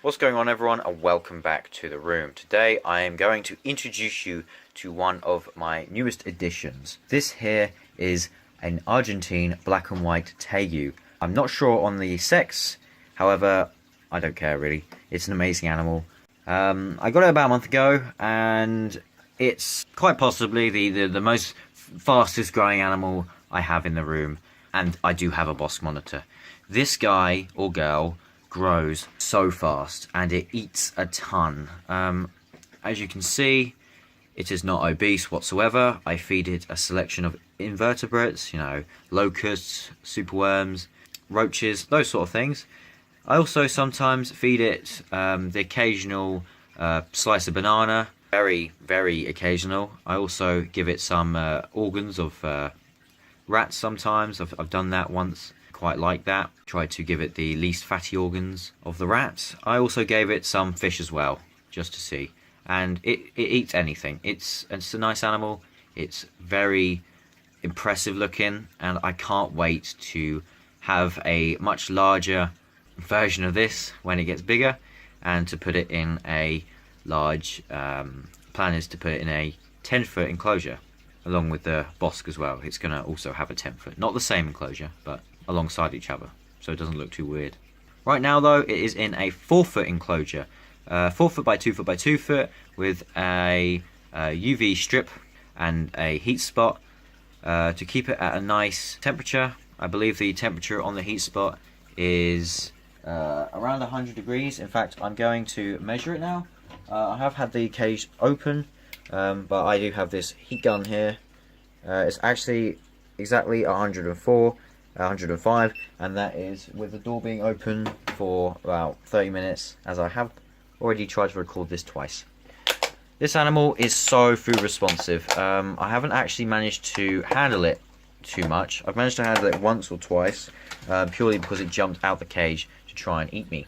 What's going on, everyone, and welcome back to the room. Today I am going to introduce you to one of my newest additions. This here is an Argentine black and white Tegu. I'm not sure on the sex, however, I don't care really. It's an amazing animal. I got it about a month ago, and it's quite possibly the most fastest growing animal I have in the room, and I do have a Bosc Monitor. This guy or girl grows so fast, and it eats a ton. As you can see, it is not obese whatsoever. I feed it a selection of invertebrates, you know, locusts, superworms, roaches, those sort of things. I also sometimes feed it the occasional slice of banana, very, very occasional. I also give it some organs of rats sometimes. I've done that once. Quite like that. Tried to give it the least fatty organs of the rat. I also gave it some fish as well, just to see. And it eats anything. It's a nice animal. It's very impressive looking, and I can't wait to have a much larger version of this when it gets bigger, and to put it in a large plan is to put it in a 10-foot enclosure along with the Bosc as well. It's going to also have a 10-foot, not the same enclosure, but alongside each other, so it doesn't look too weird. Right now though, it is in a 4-foot enclosure, 4 foot by 2 foot by 2 foot, with a UV strip and a heat spot to keep it at a nice temperature. I believe the temperature on the heat spot is around 100 degrees. In fact, I'm going to measure it now. I have had the cage open, but I do have this heat gun here. It's actually exactly 104. 105, and that is with the door being open for about 30 minutes, as I have already tried to record this twice. This animal is so food responsive. I haven't actually managed to handle it too much. I've managed to handle it once or twice, purely because it jumped out the cage to try and eat me.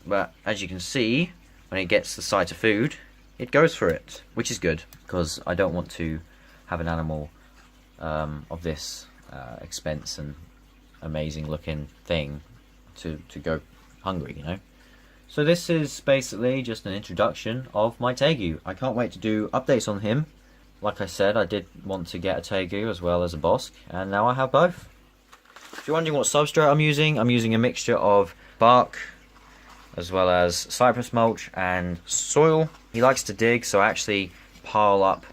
But as you can see, when it gets the sight of food, it goes for it, which is good, because I don't want to have an animal of this expense and amazing looking thing to go hungry, you know. So this is basically just an introduction of my Tegu. I can't wait to do updates on him. Like I said, I did want to get a Tegu as well as a Bosc, and now I have both. If you're wondering what substrate I'm using a mixture of bark as well as cypress mulch and soil. He likes to dig, so I actually pile up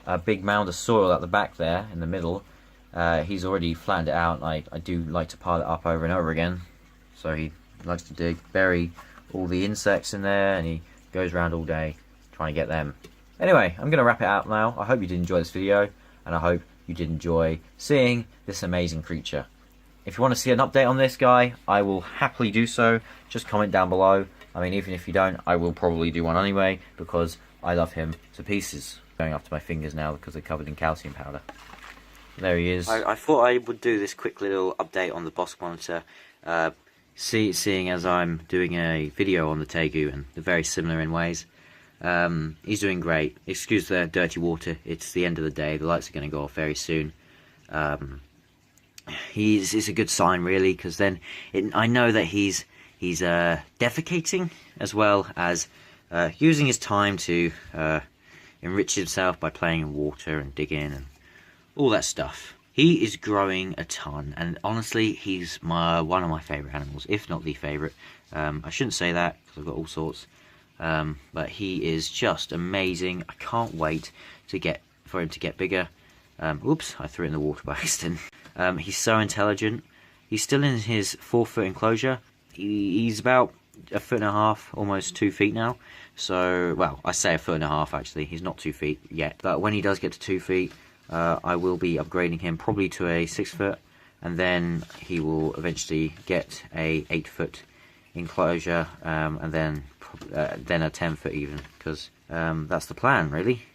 a big mound of soil at the back there in the middle. He's already flattened it out. I do like to pile it up over and over again. So he likes to dig, bury all the insects in there, and he goes around all day trying to get them. Anyway, I'm going to wrap it out now. I hope you did enjoy this video, and I hope you did enjoy seeing this amazing creature. If you want to see an update on this guy, I will happily do so. Just comment down below. I mean, even if you don't, I will probably do one anyway, because I love him to pieces. Going up to my fingers now because they're covered in calcium powder. There he is. I thought I would do this quick little update on the Bosc Monitor, seeing as I'm doing a video on the Tegu, and they're very similar in ways. He's doing great. Excuse the dirty water, it's the end of the day, the lights are going to go off very soon. It's a good sign really, because then I know that he's defecating, as well as using his time to enrich himself by playing in water and digging and all that stuff. He is growing a ton, and honestly, he's one of my favourite animals, if not the favourite. I shouldn't say that, because I've got all sorts, but he is just amazing. I can't wait for him to get bigger. Oops, I threw it in the water by accident. He's so intelligent. He's still in his 4-foot enclosure. He's about 1.5 feet, almost 2 feet now. So, well, I say 1.5 feet actually. He's not 2 feet yet, but when he does get to 2 feet, I will be upgrading him probably to a 6-foot, and then he will eventually get a 8-foot enclosure, and then a 10-foot even, because that's the plan really.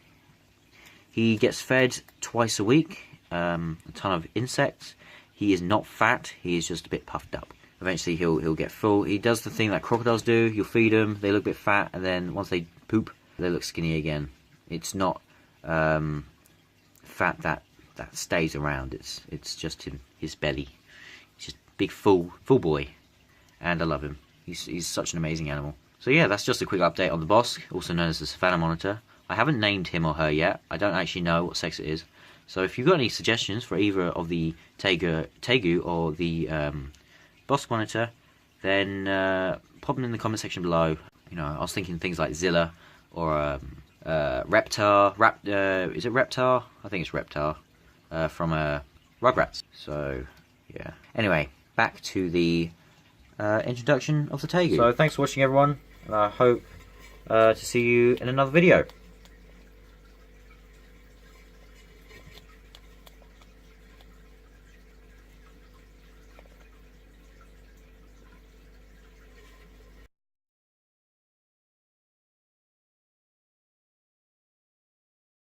He gets fed twice a week, a ton of insects. He is not fat, he is just a bit puffed up. Eventually he'll get full. He does the thing that crocodiles do. You'll feed them, they look a bit fat, and then once they poop, they look skinny again. It's not fat that stays around. It's just in his belly. He's just big full boy, and I love him. He's such an amazing animal. So yeah, that's just a quick update on the Bosc, also known as the Savannah Monitor. I haven't named him or her yet. I don't actually know what sex it is. So if you've got any suggestions for either of the Tegu or the Bosc Monitor, then pop them in the comment section below. You know, I was thinking things like Zilla or Reptile. Is it Reptile? I think it's Reptile from Rugrats. So yeah. Anyway, back to the introduction of the Tegu. So thanks for watching, everyone, and I hope to see you in another video.